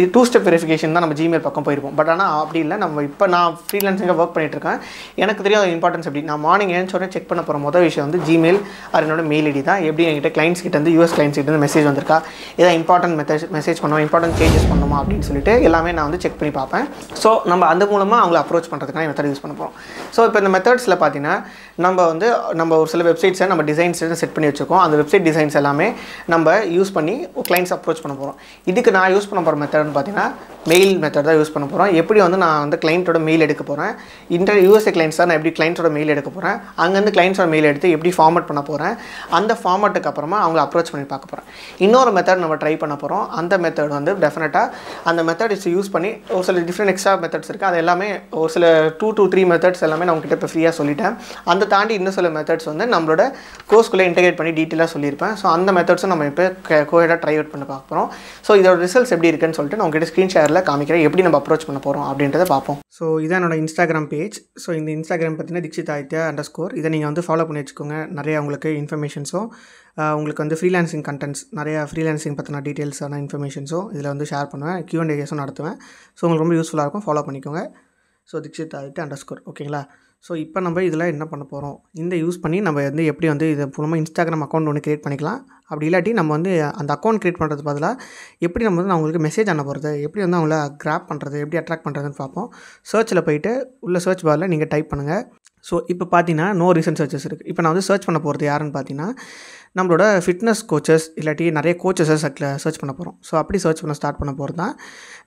[SPEAKER 1] 2 ஸ்டெப் வெரிஃபிகேஷன் தான் நம்ம ஜிமெயில் பக்கம் போயிருப்போம். பட் ஆனால் அப்படி இல்லை. நம்ம இப்போ நான் ஃப்ரீலான்சிங்காக ஒர்க் பண்ணிட்டு இருக்கேன். எனக்கு தெரியும் அது இம்பார்ட்டன்ஸ் எப்படி. நான் மார்னிங் ஏன்னு செக் பண்ண போகிற முதல் விஷயம் வந்து ஜிமெயில் அது என்னோட மெயில் ஐடி தான். எப்படி என்கிட்ட கிளைண்ட்ஸ் கிட்ட வந்து US கிளைண்ட்ஸ் கிட்ட மெசேஜ் வந்திருக்கா, ஏதாவது இம்பார்ட்டன்ட் மெசேஜ் பண்ணுவோம், இம்பார்ட்டன்ட் சேஞ்சஸ் பண்ணணுமா அப்படின்னு சொல்லிட்டு எல்லாமே நான் வந்து செக் பண்ணி பார்ப்பேன். ஸோ நம்ம அந்த மூலமாக அவங்கள அப்ரோச் பண்ணுறதுக்கான மெத்தட் யூஸ் பண்ண போகிறோம். ஸோ இப்போ இந்த மெத்தட்ஸில் பார்த்தீங்கன்னா நம்ம ஒரு சில வெப்சைட்ஸை நம்ம டிசைன்ஸ் செட் பண்ணி வச்சுருக்கோம். அந்த வெப்சைட் டிசைன்ஸ் எல்லாமே நம்ம யூஸ் பண்ணி கிளைண்ட்ஸ் அப்ரோச் பண்ண போகிறோம். இதுக்கு நான் யூஸ் பண்ண போகிற மெத்தட்னு பார்த்தீங்கன்னா மெயில் மெத்தட் தான் யூஸ் பண்ண போகிறோம். எப்படி வந்து நான் வந்து கிளைண்ட்டோட மெயில் எடுக்க போகிறேன், USA கிளைண்ட்ஸ் தான் நான் எப்படி கிளைண்ட்ஸோட மெயில் எடுக்க போகிறேன், அங்கேருந்து கிளைண்ட்ஸோட மெயில் எடுத்து எப்படி ஃபார்மேட் பண்ண போகிறேன், அந்த ஃபார்மேட்டுக்கு அப்புறமா அவங்கள அப்ரோச் பண்ணி பார்க்க போகிறேன். இன்னொரு மெத்தட் நம்ம ட்ரை பண்ண போகிறோம். அந்த மெத்தட் வந்து டெஃபினட்டாக அந்த மெத்தட் யூஸ் பண்ணி ஒரு சில டிஃப்ரெண்ட் எக்ஸ்ட்ரா மெத்தட்ஸ் இருக்குது. அது எல்லாமே ஒரு சில 2 to 3 மெத்தட்ஸ் எல்லாமே நான் உங்ககிட்ட இப்போ ஃப்ரீயாக சொல்லிட்டேன். அந்த தாண்டி இன்னும் சில மெத்தட்ஸ் வந்து நம்மளோட கோர்ஸ்குள்ளே இன்டெகிரேட் பண்ணி டீட்டெயிலாக சொல்லியிருப்பேன். ஸோ அந்த மெத்தட்ஸும் நம்ம இப்போ கோஹெடாக ட்ரை அவுட் பண்ணி பார்க்க போகிறோம். ஸோ இதோட ரிசல்ட்ஸ் எப்படி இருக்குன்னு சொல்லிட்டு நான் உங்ககிட்ட ஸ்க்ரீன் ஷேரில் காமிக்கிறேன், எப்படி நம்ம அப்ரோச் பண்ண போகிறோம் அப்படின்றத பார்ப்போம். ஸோ இதான் என்னோட இன்ஸ்டாகிராம் பேஜ். ஸோ இந்த இன்ஸ்டாகிராம் பார்த்தீங்கன்னா dikshitaditya_. இதை நீங்கள் வந்து ஃபாலோ பண்ணி வச்சுக்கோங்க. நிறைய உங்களுக்கு இன்ஃபர்மேஷன்ஸும் உங்களுக்கு வந்து ஃப்ரீலான்சிங் கண்டென்ட்ஸ், நிறையா ஃப்ரீலான்சிங் பற்றின டீட்டெயில்ஸான இன்ஃபர்மேஷன்ஸும் இதில் வந்து ஷேர் பண்ணுவேன். Q&Aஸும் நடத்துவேன். ஸோ உங்களுக்கு ரொம்ப யூஸ்ஃபுல்லாக இருக்கும், ஃபாலோ பண்ணிக்கோங்க. So dikshitaditya_. ஓகேங்களா? ஸோ இப்போ நம்ம இதில் என்ன பண்ண போகிறோம், இந்த யூஸ் பண்ணி நம்ம வந்து எப்படி வந்து இது மூலமாக இன்ஸ்டாகிராம் அக்கௌண்ட் ஒன்று க்ரியேட் பண்ணிக்கலாம். அப்படி இல்லாட்டி நம்ம வந்து அந்த அக்கௌண்ட் க்ரியேட் பண்ணுறது பதிலாக எப்படி நம்ம வந்து அவங்களுக்கு மெசேஜ் அனுப்புறது, எப்படி வந்து அவங்கள கிராப் பண்ணுறது, எப்படி அட்ராக்ட் பண்ணுறதுன்னு பார்ப்போம். சர்ச்சில் போய்ட்டு உள்ள சர்ச் பாரில் நீங்கள் டைப் பண்ணுங்கள். ஸோ இப்போ பார்த்தீங்கன்னா நோ ரீசன்ட் சர்ச்சஸ் இருக்குது. இப்போ நான் வந்து சர்ச் பண்ண போகிறது யாருன்னு பார்த்தீங்கன்னா நம்மளோட ஃபிட்னஸ் கோச்சஸ் இல்லாட்டி நிறைய கோச்சஸை சர்ச் பண்ண போகிறோம். ஸோ அப்படி சர்ச் பண்ண ஸ்டார்ட் பண்ண போகிறது தான்.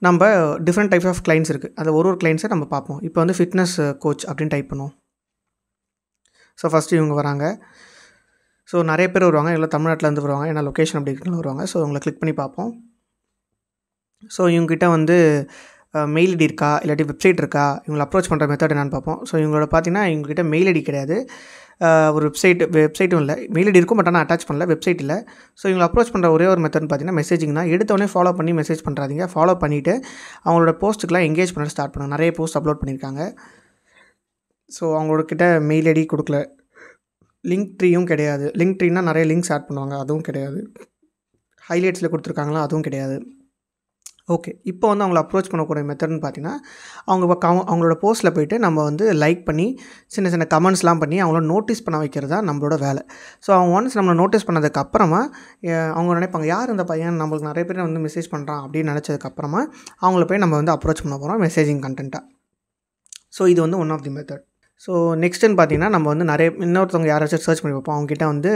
[SPEAKER 1] நம்ம டிஃப்ரெண்ட் டைப்ஸ் ஆஃப் கிளைண்ட்ஸ் இருக்குது. அது ஒரு கிளைண்ட்ஸை நம்ம பார்ப்போம். இப்போ வந்து ஃபிட்னஸ் கோச் அப்படின்னு டைப் பண்ணுவோம். ஸோ ஃபஸ்ட்டு இவங்க வராங்க. ஸோ நிறைய பேர் வருவாங்க, எல்லாம் தமிழ்நாட்டிலேருந்து வருவாங்க, ஏன்னா லொக்கேஷன் அப்படி இருக்குன்னு வருவாங்க. ஸோ இவங்களை கிளிக் பண்ணி பார்ப்போம். ஸோ இவங்ககிட்ட வந்து மெயில் ஐடி இருக்கா இல்லாட்டி வெப்சைட் இருக்கா, இவங்களை அப்ரோச் பண்ணுற மெத்தட் என்னென்னு பார்ப்போம். ஸோ இவங்களோட பார்த்தீங்கன்னா இவங்ககிட்ட மெயில் ஐடி கிடையாது, ஒரு வெப்சைட்டும் இல்லை. மெயில் ஐடி இருக்கும், பட் ஆனால் அட்டாச் பண்ணல, வெப்சைட் இல்லை. ஸோ இவங்களை அப்ரோச் பண்ணுற ஒரே ஒரு மெத்தட்னு பார்த்தீங்கன்னா மெசேஜிங் தான். எடுத்தோடனே ஃபாலோ பண்ணி மெசேஜ் பண்ணுறாதீங்க. ஃபாலோ பண்ணிவிட்டு அவங்களோட போஸ்ட்டுக்கெலாம் எங்கேஜ் பண்ண ஸ்டார்ட் பண்ணுங்கள். நிறைய போஸ்ட் அப்லோட் பண்ணியிருக்காங்க. ஸோ அவங்களோட கிட்ட மெயில் ஐடி கொடுக்கல, லிங்க் ட்ரீயும் கிடையாது. லிங்க் ட்ரீனால் நிறைய லிங்க்ஸ் ஆட் பண்ணுவாங்க, அதுவும் கிடையாது. ஹைலைட்ஸில் கொடுத்துருக்காங்களா, அதுவும் கிடையாது. ஓகே, இப்போ வந்து அவங்கள அப்ரோச் பண்ணக்கூடிய மெத்தட்னு பார்த்தீங்கன்னா அவங்களோட போஸ்ட்டில் போய்ட்டு நம்ம வந்து லைக் பண்ணி சின்ன சின்ன கமெண்ட்ஸ்லாம் பண்ணி அவங்கள நோட்டீஸ் பண்ண வைக்கிறது தான் நம்மளோட வேலை. ஸோ அவங்க ஒன்ஸ் நம்மளை நோட்டீஸ் பண்ணதுக்கப்புறமா அவங்க நினைப்பாங்க, யார் இந்த பையன் நம்மளுக்கு நிறைய பேர் வந்து மெசேஜ் பண்ணுறான் அப்படின்னு நினச்சதுக்கப்புறமா அவங்கள போய் நம்ம வந்து அப்ரோச் பண்ண போகிறோம் மெசேஜிங் கண்டென்ட்டாக. ஸோ இது வந்து one of the method. So நெக்ஸ்ட்டுன்னு பார்த்தீங்கன்னா நம்ம வந்து இன்னொருத்தவங்க யாராச்சும் சர்ச் பண்ணி பார்ப்போம். அவங்ககிட்ட வந்து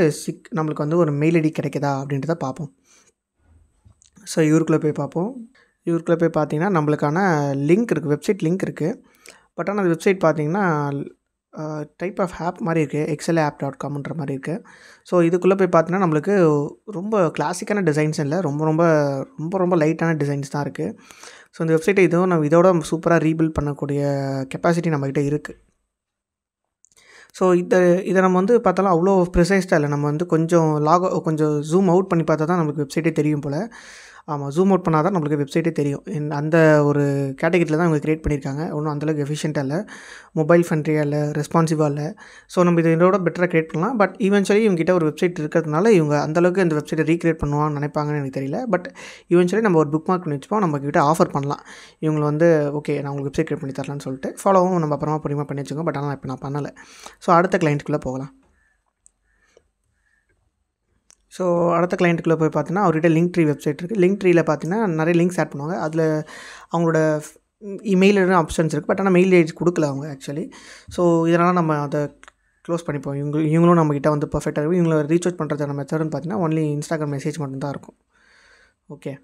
[SPEAKER 1] நம்மளுக்கு வந்து ஒரு மெயில் ஐடி கிடைக்குதா அப்படின்றத பார்ப்போம். ஸோ இவருக்குள்ளே போய் பார்ப்போம். இவருக்குள்ளே போய் பார்த்தீங்கன்னா நம்மளுக்கான லிங்க் இருக்குது, வெப்சைட் லிங்க் இருக்குது. பட் ஆனால் அந்த வெப்சைட் பார்த்தீங்கன்னா டைப் ஆஃப் ஆப் மாதிரி இருக்குது, excelapp.comன்ற மாதிரி இருக்குது. ஸோ இதுக்குள்ளே போய் பார்த்தீங்கன்னா நம்மளுக்கு ரொம்ப கிளாசிக்கான டிசைன்ஸ் இல்லை, ரொம்ப ரொம்ப ரொம்ப ரொம்ப லைட்டான டிசைன்ஸ் தான் இருக்குது. ஸோ இந்த வெப்சைட்டை இதோட சூப்பராக ரீபில்ட் பண்ணக்கூடிய கெப்பாசிட்டி நம்மக்கிட்ட இருக்குது. ஸோ இதை நம்ம வந்து பார்த்தாலும் அவ்வளோ ப்ரிசைஸ்டாக இல்லை. நம்ம வந்து கொஞ்சம் ஜூம் அவுட் பண்ணி பார்த்தா தான் நம்மளுக்கு வெப்சைட்டே தெரியும் போல். ஆமாம், ஜூம் அவுட் பண்ணால் தான் நம்மளுக்கு வெப்சைட்டே தெரியும். அந்த ஒரு கேட்டகரியில் தான் இவங்க க்ரியேட் பண்ணியிருக்காங்க. ஒன்றும் அந்தளவுக்கு எஃபிஷியண்ட்டாக இல்லை, மொபைல் ஃப்ரெண்ட்லியாக இல்லை, ரெஸ்பான்சிவாக இல்லை. ஸோ நம்ம இதோட பெட்டராக க்ரியேட் பண்ணலாம். பட் ஈவென்ச்சுவலி இவங்ககிட்ட ஒரு வெப்சைட் இருக்கிறதுனால இவங்க அந்தளவுக்கு இந்த வெப்சைட்டை ரீக்ரியேட் பண்ணுவான்னு நினைப்பாங்கன்னு எனக்கு தெரியல. பட் ஈவென்ச்சுவலி நம்ம ஒரு புக் மார்க் பண்ணி வச்சுப்போம், நம்மக்கிட்ட ஆஃபர் பண்ணலாம். இவங்களை வந்து ஓகே நான் உங்களுக்கு வெப்சைட் க்ரியேட் பண்ணி தரலான்னு சொல்லிட்டு ஃபாலோவும் நம்ம அப்புறமா பொறுமையாக பண்ணி வச்சுக்கோங்க. பட் ஆனால் இப்போ நான் பண்ணலை. ஸோ அடுத்த கிளைண்ட்டுக்குள்ளே போகலாம். ஸோ அடுத்த கிளைண்ட்டுக்குள்ளே போய் பார்த்தீங்கன்னா அவர்கிட்ட லிங்க் ட்ரீ வெப்சைட் இருக்குது. லிங்க் ட்ரீயில் பார்த்தீங்கன்னா நிறைய லிங்க்ஸ் ஆட் பண்ணுவாங்க. அதில் அவங்களோட இமெயில் ஆப்ஷன்ஸ் இருக்குது. பட் ஆனால் மெயில் ஐடி கொடுக்கல அவங்க ஆக்சுவலி. ஸோ இதனால் நம்ம அதை க்ளோஸ் பண்ணிப்போம். இவங்களும் நம்மக்கிட்ட வந்து பர்ஃபெக்டாக இருக்கும். இவங்களை ரீச் அவுட் பண்ணுறதான மெத்தட்னு பார்த்தீங்கன்னா ஒன்லி இன்ஸ்டாகிராம் மெசேஜ் மட்டும்தான் இருக்கும். ஓகே,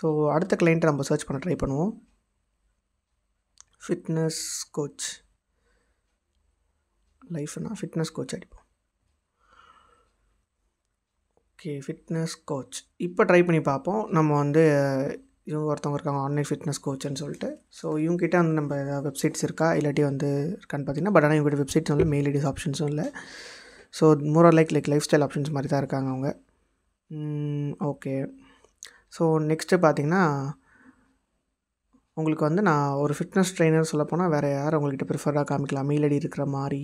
[SPEAKER 1] ஸோ அடுத்த கிளைண்ட்டை நம்ம சர்ச் பண்ண ட்ரை பண்ணுவோம். ஃபிட்னஸ் கோச் லைஃப்னா ஃபிட்னஸ் கோச் அடிப்போம். ஓகே, ஃபிட்னஸ் கோச் இப்போ ட்ரை பண்ணி பார்ப்போம். நம்ம வந்து இவங்க ஒருத்தவங்க இருக்காங்க ஆன்லைன் ஃபிட்னஸ் கோச்சுன்னு சொல்லிட்டு. ஸோ இவங்ககிட்ட வந்து நம்ம வெப்சைட்ஸ் இருக்கா இல்லாட்டி வந்து இருக்கான்னு பார்த்தீங்கன்னா, பட் ஆனால் இவங்ககிட்ட வெப்சைட்ஸ் வந்து மெயில் ஐடிஸ் ஆப்ஷன்ஸும் இல்லை. So more like life style options மாதிரி தான் இருக்காங்க அவங்க. ஓகே, ஸோ நெக்ஸ்ட்டு பார்த்தீங்கன்னா உங்களுக்கு வந்து நான் ஒரு ஃபிட்னஸ் ட்ரெயினர் சொல்லப்போனால் வேறு யார் உங்கள்கிட்ட ப்ரிஃபராக காமிக்கலாம் மெயில் ஐடி இருக்கிற மாதிரி.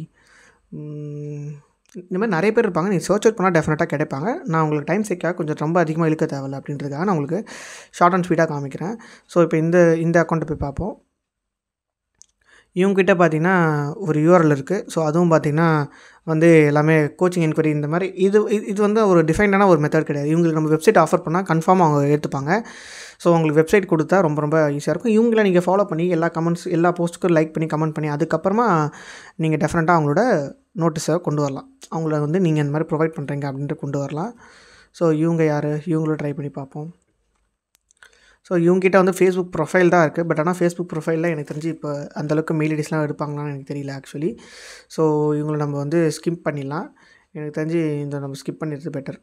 [SPEAKER 1] இந்த மாதிரி நிறைய பேர் இருப்பாங்க. நீங்கள் சர்ச் அவுட் பண்ணால் டெஃபினட்டாக கிடைப்பாங்க. நான் உங்களுக்கு டைம் சேக்காக கொஞ்சம் ரொம்ப அதிகமாக இழுக்க தேவையில்லை அப்படின்றதுக்காக நான் உங்களுக்கு ஷார்ட் அண்ட் ஸ்வீட்டாக காமிக்கிறேன். ஸோ இப்போ இந்த அக்கௌண்ட்டை போய் பார்ப்போம். இவங்ககிட்ட பார்த்தீங்கன்னா ஒரு யூஆர்எல் இருக்குது. ஸோ அதுவும் பார்த்திங்கன்னா வந்து எல்லாமே கோச்சிங் என்கொயரி இந்த மாதிரி இது வந்து ஒரு டிஃபைன்டான ஒரு மெத்தட் கிடையாது. இவங்களுக்கு நம்ம வெப்சைட் ஆஃபர் பண்ணால் கன்ஃபார்மாக அவங்க ஏற்றுப்பாங்க. ஸோ உங்களுக்கு வெப்சைட் கொடுத்தா ரொம்ப ரொம்ப ஈஸியாக இருக்கும். இவங்கள நீங்கள் ஃபாலோ பண்ணி எல்லா போஸ்ட்டுக்கும் லைக் பண்ணி கமெண்ட் பண்ணி அதுக்கப்புறமா நீங்கள் டெஃபினட்டாக அவங்களோட நோட்டீஸை கொண்டு வரலாம். அவங்கள வந்து நீங்கள் இந்த மாதிரி ப்ரொவைட் பண்ணுறீங்க அப்படின்ட்டு கொண்டு வரலாம். ஸோ இவங்க யார், இவங்களும் ட்ரை பண்ணி பார்ப்போம். ஸோ இவங்ககிட்ட வந்து ஃபேஸ்புக் ப்ரொஃபைல் தான் இருக்குது. பட் ஆனால் ஃபேஸ்புக் ப்ரொஃபைலில் எனக்கு தெரிஞ்சு இப்போ அந்தளவுக்கு மெயில் ஐடிஸ்லாம் எடுப்பாங்களான்னு எனக்கு தெரியல ஆக்சுவலி. ஸோ இவங்களை நம்ம வந்து ஸ்கிப் பண்ணிடலாம். எனக்கு தெரிஞ்சு நம்ம ஸ்கிப் பண்ணிடுறது பெட்டர்.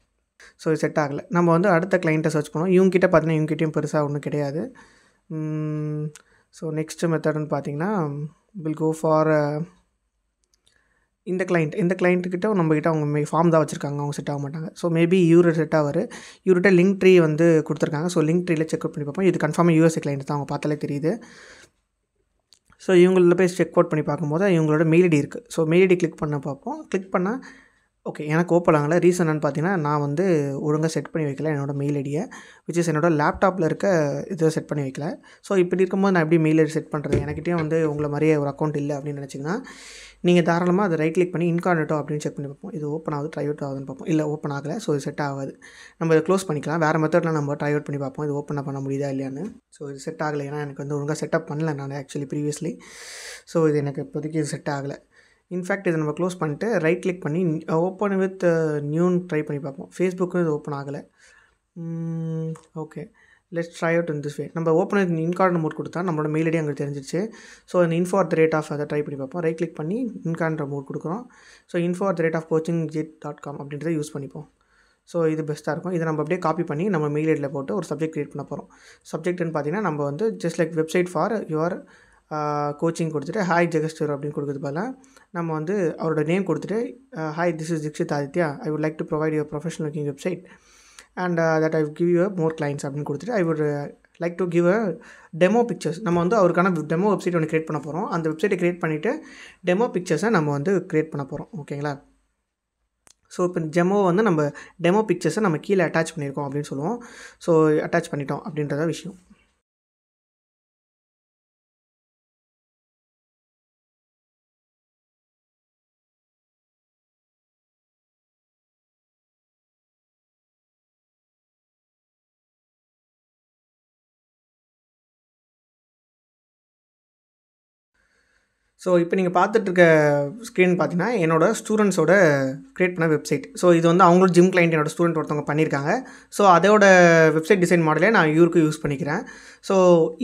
[SPEAKER 1] ஸோ இது செட் ஆகலை. நம்ம வந்து அடுத்த கிளைண்ட்டை சர்ச் பண்ணுவோம். இவங்ககிட்ட பார்த்தீங்கன்னா இவங்ககிட்டையும் பெருசாக ஒன்றும் கிடையாது. ஸோ நெக்ஸ்ட்டு மெத்தட்னு பார்த்தீங்கன்னா வில் கோ ஃபார் இந்த கிளைண்ட்டுக்கிட்ட நம்மக்கிட்ட அவங்க ஃபார்ம் தான் வச்சுருக்காங்க, அவங்க செட் ஆக மாட்டாங்க. ஸோ மேபி இவர் செட் ஆவார். இவர்கிட்ட லிங்க் ட்ரீ வந்து கொடுத்துருக்காங்க. ஸோ லிங்க் ட்ரீயில் செக் அவுட் பண்ணி பார்ப்போம். இது கன்ஃபார்மாக யூஎஸ்ஏ கிளைண்ட் தான், அவங்க பார்த்தாலே தெரியுது. ஸோ இவங்களில் போய் செக் அவுட் பண்ணி பார்க்கும்போது இவங்களோட மெயில் ஐடி இருக்குது. ஸோ மெயில் ஐடி கிளிக் பண்ண பார்ப்போம். கிளிக் பண்ணால் ஓகே எனக்கு ஓப்பன் ஆகலை. ரீசன் என்னன்னு பார்த்தீங்கன்னா நான் வந்து ஒழுங்காக செட் பண்ணி வைக்கல என்னோடய மெயில் ஐடியை, விச் இஸ் என்னோடய லேப்டாப்பில் இருக்க இதை செட் பண்ணி வைக்கல. ஸோ இப்படி இருக்கும்போது நான் எப்படி மெயில் ஐடி செட் பண்ணுறது? எனக்கிட்டேயும் வந்து உங்களை மாதிரியே ஒரு அக்கௌண்ட் இல்லை அப்படின்னு நினச்சிங்கன்னா நீங்கள் தாராளமாக அதை ரைட் கிளிக் பண்ணி இன்கார்னேட்டோ அப்படின்னு செக் பண்ணி பார்ப்போம். இது ஓப்பன் ஆகுது, ட்ரை அவுட் ஆகுதுன்னு பார்ப்போம். இல்லை ஓப்பன் ஆகலை. ஸோ இது செட் ஆகாது. நம்ம இதை க்ளோஸ் பண்ணிக்கலாம். வேறு மெத்தடில் நம்ம ட்ரை அவுட் பண்ணி பார்ப்போம் இது ஓப்பன் பண்ண முடியுதா இல்லையான்னு. ஸோ இது செட் ஆகலை. ஏன்னா எனக்கு வந்து ஒழுங்காக செட்டப் பண்ணல நான் ஆக்சுவலி ப்ரீவியஸ்லி. ஸோ இது எனக்கு இப்போதைக்கு இது செட் ஆகலை. இன்ஃபேக்ட் இதை நம்ம க்ளோஸ் பண்ணிட்டு ரைட் கிளிக் பண்ணி ஓப்பன் வித் நியூன்னு ட்ரை பண்ணி பார்ப்போம். ஃபேஸ்புக்கும் இது ஓப்பன் ஆகலை. Okay, let's try out in this way. நம்ம ஓப்பன் வித் இன்கார்னேட் மோட் கொடுத்தா நம்மளோட மெயில் ஐடி அங்கே தெரிஞ்சிச்சு. ஸோ இந்த info@rate of அதை ட்ரை பண்ணி பார்ப்போம். ரைட் கிளிக் பண்ணி இன்கார்னேட் மோட் கொடுக்குறோம். ஸோ info@coachingjet.com அப்படின்றத யூஸ் பண்ணிப்போம். ஸோ இது பெஸ்ட்டாக இருக்கும். இதை நம்ம அப்படியே காப்பி பண்ணி நம்ம மெயில் ஐடியில் போட்டு ஒரு சப்ஜெக்ட் க்ரியேட் பண்ண போகிறோம். சப்ஜெக்ட்னு பார்த்தீங்கன்னா நம்ம வந்து just like website for your coaching கொடுத்துட்டு ஹாய் ஜெகஸ்டர் அப்படின்னு கொடுக்குறது பதிலாக நம்ம வந்து அவரோட நேம் கொடுத்துட்டு hi this is Dikshit Aditya, I would like to provide your professional looking website and that I give you more clients அப்படின்னு கொடுத்துட்டு I would like to give a demo pictures. நம்ம வந்து அவருக்கான டெமோ வெப்சைட் ஒன்று க்ரியேட் பண்ண போகிறோம். அந்த வெப்சைட்டை க்ரியேட் பண்ணிவிட்டு டெமோ பிக்சர்ஸை நம்ம வந்து க்ரியேட் பண்ண போகிறோம். ஓகேங்களா? ஸோ இப்போ டெமோ வந்து நம்ம டெமோ பிக்சர்ஸை நம்ம கீழே அட்டாச் பண்ணியிருக்கோம் அப்படின்னு சொல்லுவோம். ஸோ அட்டாச் பண்ணிட்டோம் அப்படின்றத விஷயம். ஸோ இப்போ நீங்கள் பார்த்துட்ருக்க ஸ்க்ரீன் பார்த்தீங்கன்னா என்னோடய ஸ்டூடெண்ட்ஸோட க்ரியேட் பண்ண வெப்சைட். ஸோ இது வந்து அவங்களோட ஜிம் கிளைண்ட் என்னோட ஸ்டூடெண்ட் ஒருத்தவங்க பண்ணியிருக்காங்க. ஸோ அதோட வெப்சைட் டிசைன் மாடலே நான் இவருக்கு யூஸ் பண்ணிக்கிறேன். ஸோ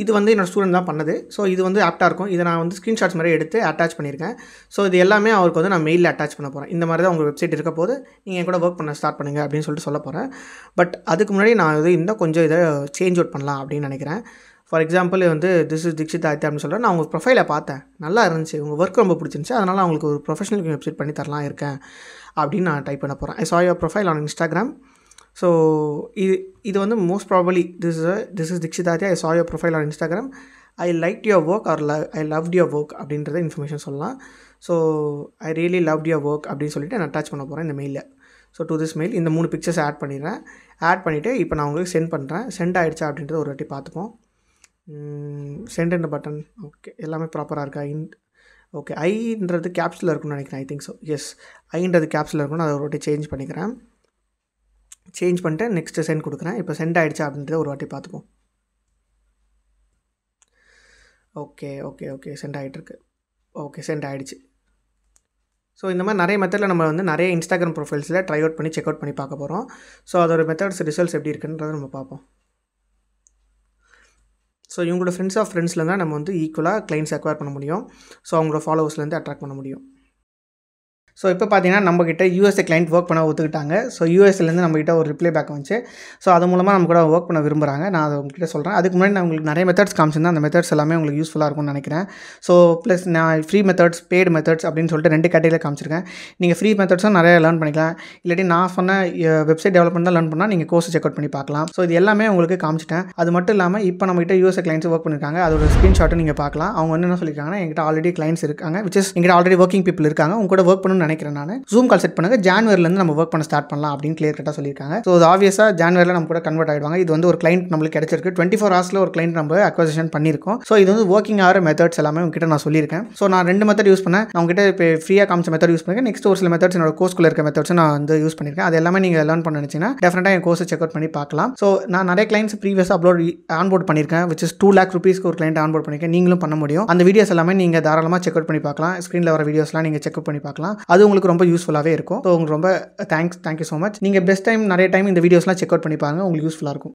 [SPEAKER 1] இது வந்து என்னோடய ஸ்டூடெண்ட் தான் பண்ணது. ஸோ இது வந்து ஆப்டாக இருக்கும். இதை நான் வந்து ஸ்க்ரீன்ஷாட்ஸ் மாதிரி எடுத்து அட்டாச் பண்ணியிருக்கேன். ஸோ இது எல்லாமே அவருக்கு வந்து நான் மெயிலில் அட்டாச் பண்ண போகிறேன். இந்த மாதிரி தான் உங்கள் வெப்சைட் இருக்க போது நீங்கள் என் கூட ஒர்க் பண்ண ஸ்டார்ட் பண்ணுங்கள் அப்படின்னு சொல்லிட்டு சொல்ல போகிறேன். பட் அதுக்கு முன்னாடி நான் இது இன்னும் கொஞ்சம் இதை சேஞ்ச் அவுட் பண்ணலாம் அப்படின்னு நினைக்கிறேன். ஃபார் எக்ஸாம்பிள் வந்து திஸ் இஸ் தீக்ஷித் ஆதித்யா அப்படின்னு சொல்கிறேன். நான் உங்கள் ப்ரொஃபைலை பார்த்தேன், நல்லா இருந்துச்சு, உங்கள் ஒர்க் ரொம்ப பிடிச்சிருந்துச்சு, அதனால் அவங்களுக்கு ஒரு ப்ரொஃபஷனல் வெப்சைட் பண்ணி தரலாம் இருக்கேன் அப்படின்னு நான் டைப் பண்ண போகிறேன். I saw your profile on Instagram. So இது வந்து most probably this is Dikshit Aditya, I saw your profile on Instagram. I liked your work or I loved your work அப்படின்றத இன்ஃபர்மேஷன் சொல்லலாம். So I really loved your work அப்படின்னு சொல்லிட்டு நான் attach பண்ண போகிறேன் இந்த மெயிலில். ஸோ டு திஸ் மெயில் இந்த 3 பிக்சர்ஸ் ஆட் பண்ணிடுறேன். ஆட் பண்ணிவிட்டு இப்போ நான் உங்களுக்கு சென்ட் பண்ணுறேன். சென்ட் ஆகிடுச்சா அப்படின்றத ஒரு வாட்டி பார்த்துப்போம். சென்ட் இந்த பட்டன் ஓகே, எல்லாமே ப்ராப்பராக இருக்கா? ஓகே, ஐன்றது கேப்ஸில் இருக்குன்னு நினைக்கிறேன். I think so. எஸ், ஐன்றது கேப்ஸில் இருக்குன்னு அதை ஒரு வாட்டி சேஞ்ச் பண்ணிக்கிறேன். சேஞ்ச் பண்ணிட்டு நெக்ஸ்ட்டு சென்ட் கொடுக்குறேன். இப்போ சென்ட் ஆகிடுச்சா அப்படின்றத ஒரு வாட்டி பார்த்துப்போம். ஓகே ஓகே ஓகே சென்ட் ஆகிட்டுருக்கு. ஓகே, சென்ட் ஆகிடுச்சு. ஸோ இந்த மாதிரி நிறைய மெத்தடில் நம்ம வந்து நிறைய இன்ஸ்டாகிராம் ப்ரொஃபைல்ஸில் ட்ரை அவுட் பண்ணி செக் அவுட் பண்ணி பார்க்க போகிறோம். ஸோ அதோட மெத்தட்ஸ் ரிசல்ட்ஸ் எப்படி இருக்குன்றதை நம்ம பார்ப்போம். ஸோ இவங்களோட ஃப்ரெண்ட்ஸ் ஆஃப் ஃப்ரெண்ட்ஸில் தான் நம்ம வந்து ஈக்குவலாக கிளைண்ட்ஸ் அக்வயர் பண்ண முடியும். ஸோ அவங்களோட ஃபாலோவர்ஸ்லேருந்து அட்ராக்ட் பண்ண முடியும். ஸோ இப்போ பார்த்தீங்கன்னா நம்மக்கிட்ட யூஎஸ்ஏ கிளைண்ட் ஒர்க் பண்ண ஒத்துக்கிட்டாங்க. ஸோ யூஎஸ்லேருந்து நம்மக்கிட்ட ஒரு ரிப்ளை பேக் வந்துச்சு. ஸோ அது மூலமாக நம்ம கூட ஒர்க் பண்ண விரும்புகிறாங்க. நான் அதை உங்கள்கிட்ட சொல்கிறேன். அதுக்கு முன்னாடி நான் உங்களுக்கு நிறைய மெத்தட்ஸ் காமிச்சிருந்தேன். அந்த மெத்தட்ஸ் எல்லாமே உங்களுக்கு யூஸ்ஃபுல்லாக இருக்கும்னு நினைக்கிறேன். ஸோ ப்ளஸ் நான் ஃப்ரீ மெத்தட்ஸ், பெய்டு மெத்தட்ஸ் அப்படின்னு சொல்லிட்டு 2 கேட்டகரியில் காமிச்சிருக்கேன். நீங்கள் ஃப்ரீ மெத்தட்ஸும் நிறைய லேர்ன் பண்ணிக்கலாம். இல்லாட்டி நான் சொன்ன வெப்சைட் டெவலப்மெண்ட் தான் லேர்ன் பண்ணால் நீங்கள் கோர்ஸ் செக் அவுட் பண்ணி பார்க்கலாம். ஸோ இது எல்லாமே உங்களுக்கு காமிச்சிட்டேன். அது மட்டும் இல்லாமல் இப்போ நம்மகிட்ட யூஎஸ்ஏ கிளைண்ட்ஸ் ஒர்க் பண்ணியிருக்காங்க. அதோட ஸ்க்ரீன்ஷாட்டும் நீங்கள் பார்க்கலாம். அவங்க என்ன சொல்லியிருக்காங்கன்னா, எங்கிட்ட ஆல்ரெடி கிளைண்ட்ஸ் இருக்காங்க, விச் இஸ் எங்கிட்ட ஆல்ரெடி ஒர்க்கிங் பீப்பிள் இருக்காங்க, உங்க கூட ஒர்க் பண்ணணும்னு நினைக்கிறேன். நான் ஜூம் கால் செட் பண்ணுங்க, ஜான்வரிலேருந்து நம்ம ஒர்க் பண்ண ஸ்டார்ட் பண்ணலாம் அப்படின்னு கிளியர் கட்டாக சொல்லியிருக்காங்க. ஸோ அது ஆப்வியஸாக ஜான்வரியில் நம்ம கூட கன்வெர்ட் ஆகிடுவாங்க. இது வந்து ஒரு கிளைண்ட் நம்மளுக்கு கிடைச்சிருக்கு. 24 ஹவர்ஸில் ஒரு கிளைண்ட் நம்ம அக்வசிஷன் பண்ணியிருக்கோம். ஸோ இது வந்து ஒர்க்கிங் ஆகிற மெத்தட்ஸ் எல்லாமே உங்ககிட்ட நான் சொல்லியிருக்கேன். ஸோ நான் 2 மெத்தட் யூஸ் பண்ணேன். நான் உங்ககிட்ட இப்போ ஃப்ரீயாக காமிச்ச மெத்தட் யூஸ் பண்ணிருக்கேன். நெக்ஸ்ட் ஒரு சில மெத்தட்ஸ் என்னோட கோர்ஸ்க்குள்ள இருக்க மெத்தட்ஸ் நான் வந்து யூஸ் பண்ணியிருக்கேன். அது எல்லாமே நீங்கள் லேர்ன் பண்ண நினச்சிங்கன்னா டெஃபினட்டாக என் கோர்ஸை செக் அவுட் பண்ணி பார்க்கலாம். ஸோ நான் நிறைய கிளைண்ட்ஸ் ப்ரீவியஸாக ஆன்போர்ட் பண்ணியிருக்கேன், விச் இஸ் 2 lakh rupeesக்கு ஒரு கிளைண்ட் ஆன்போர்ட் பண்ணியிருக்கேன். நீங்களும் பண்ண முடியும். அந்த வீடியோஸ் எல்லாமே நீங்கள் தாராளமாக செக் அவுட் பண்ணி பார்க்கலாம். ஸ்க்ரீனில் வர வீடியோஸ்லாம் நீங்கள் செக் அவுட் பண்ணி பார்க்கலாம். அது உங்களுக்கு ரொம்ப யூஸ்ஃபுல்லாகவே இருக்கும். ஸோ உங்களுக்கு ரொம்ப தேங்க்யூ ஸோ மச். நீங்கள் பெஸ்ட் டைம் நிறைய டைம் இந்த வீடியோஸ்லாம் செக் அவுட் பண்ணி பாருங்க, உங்களுக்கு யூஸ்ஃபுல்லாக இருக்கும்.